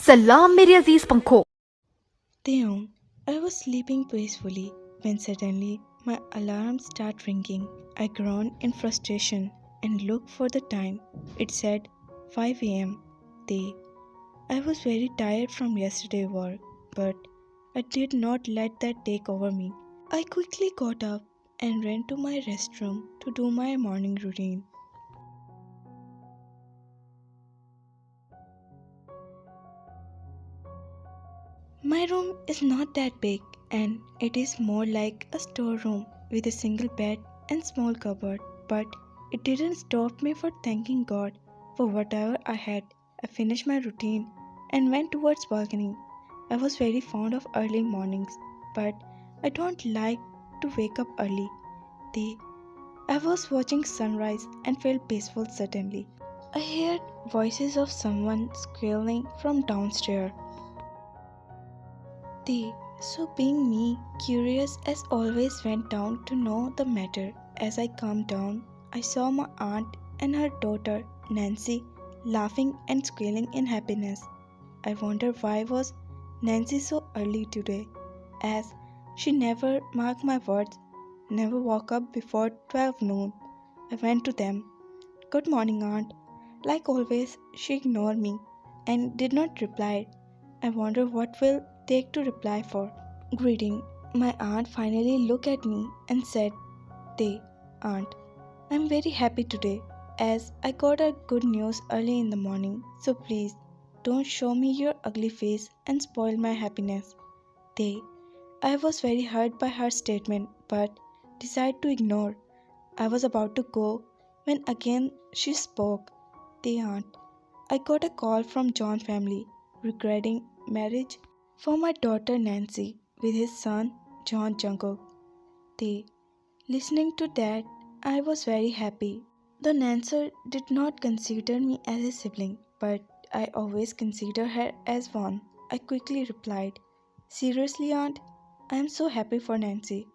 सलाम मेरे अजीज पंखों। Theon, I was sleeping peacefully when suddenly my alarm started ringing. I groaned in frustration and looked for the time. It said 5 a.m. Day. I was very tired from yesterday's work, but I did not let that take over me. I quickly got up and ran to my restroom to do my morning routine. My room is not that big and it is more like a storeroom with a single bed and small cupboard, but it didn't stop me for thanking God for whatever I had. I finished my routine and went towards balcony. I was very fond of early mornings, but I don't like to wake up early. The I was watching sunrise and felt peaceful suddenly. I heard voices of someone squealing from downstairs. They, so being me, curious as always, went down to know the matter. As I calmed down, I saw my aunt and her daughter, Nancy, laughing and squealing in happiness. I wondered why was Nancy so early today, as she never, mark my words, never woke up before 12 noon. I went to them. Good morning, aunt. Like always, she ignored me and did not reply. I wonder what will take to reply for. Greeting. My aunt finally looked at me and said, They, aunt, I'm very happy today as I got a good news early in the morning. So please don't show me your ugly face and spoil my happiness. They, I was very hurt by her statement but decided to ignore. I was about to go when again she spoke. The aunt. I got a call from John family regarding marriage for my daughter Nancy with his son John Jungkook. They, listening to that, I was very happy. The Nancy did not consider me as a sibling, but I always consider her as one. I quickly replied, Seriously, aunt, I am so happy for Nancy.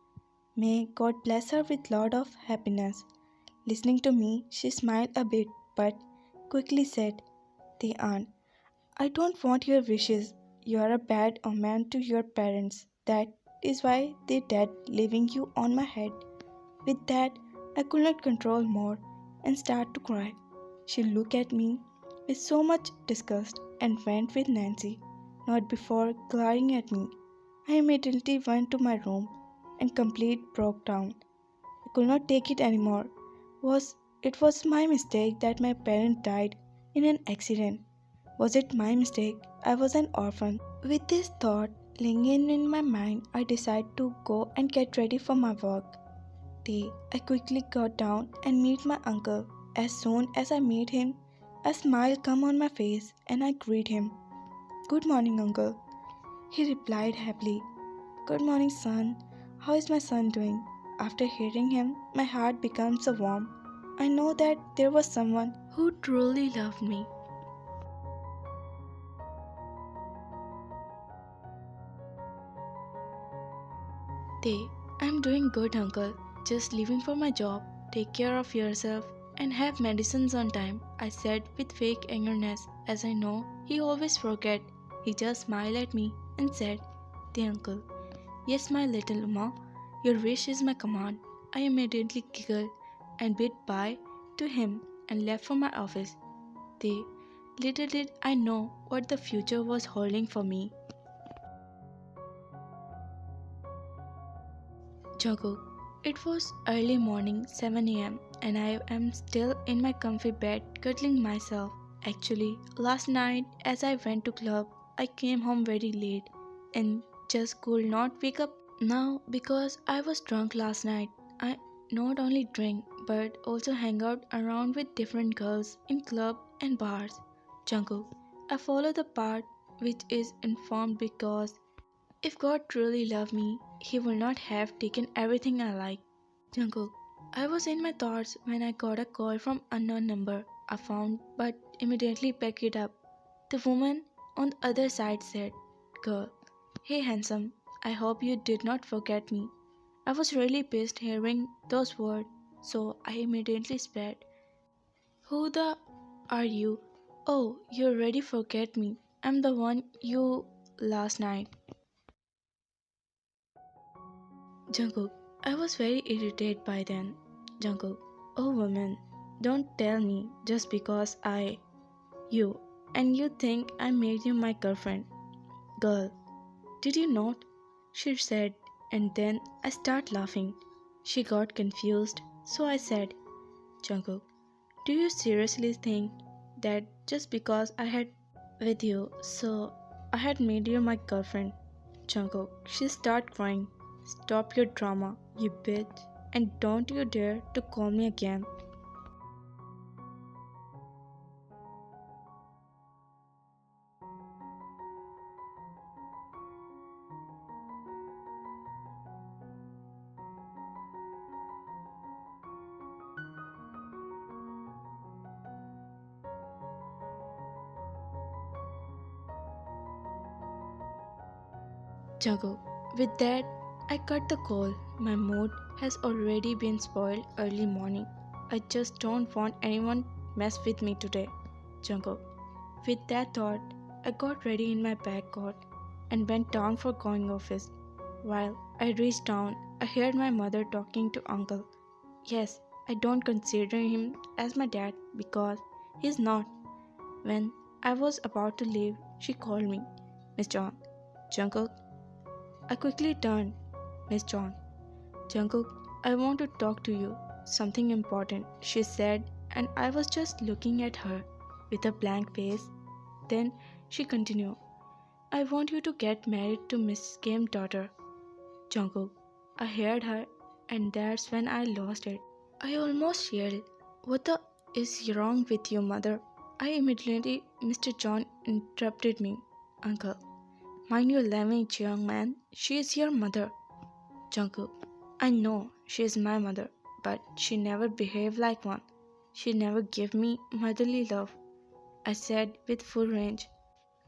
May God bless her with lot of happiness. Listening to me, she smiled a bit, but quickly said, The aunt, I don't want your wishes. You are a bad omen to your parents. That is why they died, leaving you on my head. With that, I could not control more and started to cry. She looked at me with so much disgust and went with Nancy, not before glaring at me. I immediately went to my room and completely broke down. I could not take it anymore. It was my mistake that my parent died in an accident. Was it my mistake? I was an orphan. With this thought lingering in my mind, I decided to go and get ready for my work. I quickly got down and meet my uncle. As soon as I meet him, a smile come on my face and I greet him. Good morning, uncle. He replied happily. Good morning, son. How is my son doing? After hearing him, my heart becomes so warm. I know that there was someone who truly loved me. I'm doing good, uncle. Just leaving for my job. Take care of yourself and have medicines on time, I said with fake angerness, as I know he always forget. He just smiled at me and said, The uncle. Yes, my little Uma, your wish is my command. I immediately giggled and bid bye to him and left for my office. They, little did I know what the future was holding for me. Juggle. It was early morning, 7 a.m., and I am still in my comfy bed cuddling myself. Actually, last night as I went to club, I came home very late and just could not wake up now because I was drunk last night. I not only drink but also hang out around with different girls in club and bars. Jungkook. I follow the part which is informed because if God truly loved me, He would not have taken everything I like. Jungkook. I was in my thoughts when I got a call from unknown number. I found but immediately picked it up. The woman on the other side said, Girl, hey handsome, I hope you did not forget me. I was really pissed hearing those words, so I immediately said, Who the are you? Oh, you already forget me. I'm the one you last night. Jungkook, I was very irritated by then. Jungkook, oh woman, don't tell me just because you, and you think I made you my girlfriend. Girl, did you not? She said, and then I start laughing. She got confused, so I said, Jungkook, do you seriously think that just because I had with you, so I had made you my girlfriend? Jungkook, she start crying. Stop your drama, you bitch, and don't you dare to call me again. Jungkook, with that, I cut the call. My mood has already been spoiled early morning. I just don't want anyone mess with me today. Jungkook. With that thought, I got ready in my bag coat and went down for going office. While I reached down, I heard my mother talking to uncle. Yes, I don't consider him as my dad because he's not. When I was about to leave, she called me, Miss John. Jungkook. I quickly turned, Miss John. Jungkook, I want to talk to you. Something important, she said, and I was just looking at her with a blank face. Then she continued, I want you to get married to Miss Kim's daughter. Jungkook. I heard her, and that's when I lost it. I almost yelled, what the is wrong with you, mother? I immediately, Mr. John interrupted me. Uncle, mind your language, young man. She is your mother. Jungkook. I know she is my mother, but she never behaved like one. She never gave me motherly love. I said with full range.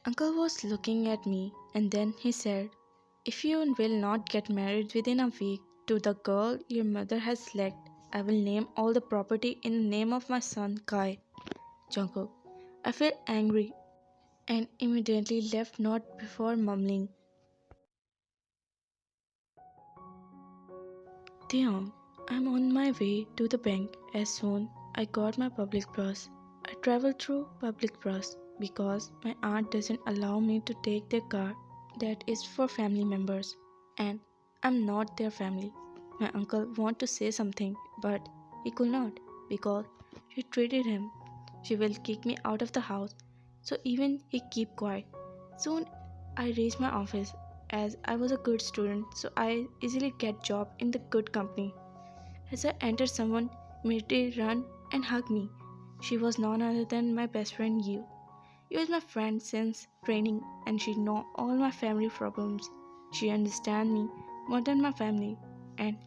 Uncle was looking at me and then he said, if you will not get married within a week to the girl your mother has selected, I will name all the property in the name of my son Kai. Jungkook. I felt angry and immediately left not before mumbling. Damn, I'm on my way to the bank as soon I got my public bus. I travel through public bus because my aunt doesn't allow me to take their car that is for family members and I'm not their family. My uncle want to say something but he could not because she treated him. She will kick me out of the house so even he keep quiet. Soon I reached my office as I was a good student so I easily get job in the good company. As I entered someone immediately ran and hugged me. She was none other than my best friend Yu. Yu is my friend since training and she know all my family problems. She understands me more than my family and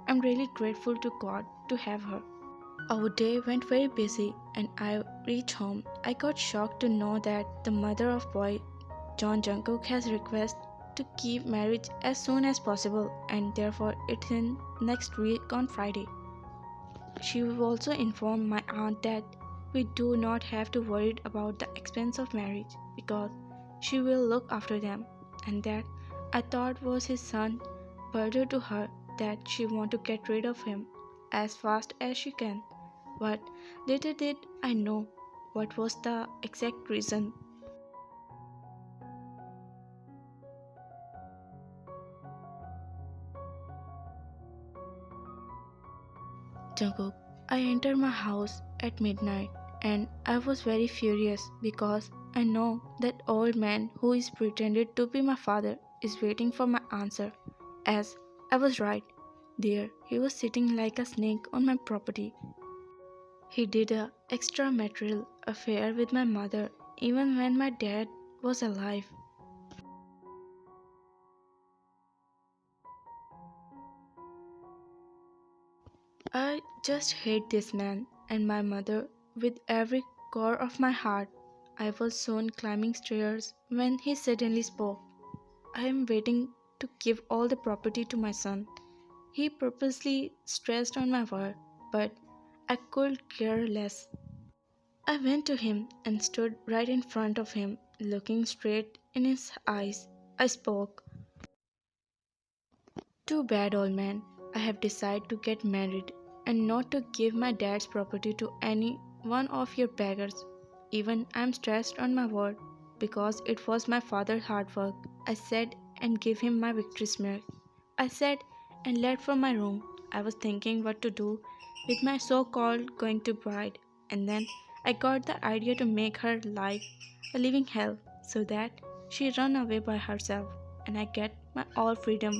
I'm really grateful to God to have her. Our day went very busy and I reached home. I got shocked to know that the mother of boy John Jungkook has requested to keep marriage as soon as possible and therefore it's in next week on Friday. She also informed my aunt that we do not have to worry about the expense of marriage because she will look after them and that I thought was his son further to her that she want to get rid of him as fast as she can. But little did I know what was the exact reason. Jungkook, I entered my house at midnight and I was very furious because I know that old man who is pretended to be my father is waiting for my answer. As I was right, there he was sitting like a snake on my property. He did a extramarital affair with my mother even when my dad was alive. I just hate this man and my mother with every core of my heart. I was soon climbing stairs when he suddenly spoke. I am waiting to give all the property to my son. He purposely stressed on my word, but I could care less. I went to him and stood right in front of him Looking straight in his eyes, I spoke. Too bad, old man. I have decided to get married and not to give my dad's property to any one of your beggars. Even I'm stressed on my word because it was my father's hard work. I said and gave him my victory smirk. I said and left from my room. I was thinking what to do with my so-called going to bride, and then I got the idea to make her life a living hell so that she run away by herself and I get my all freedom.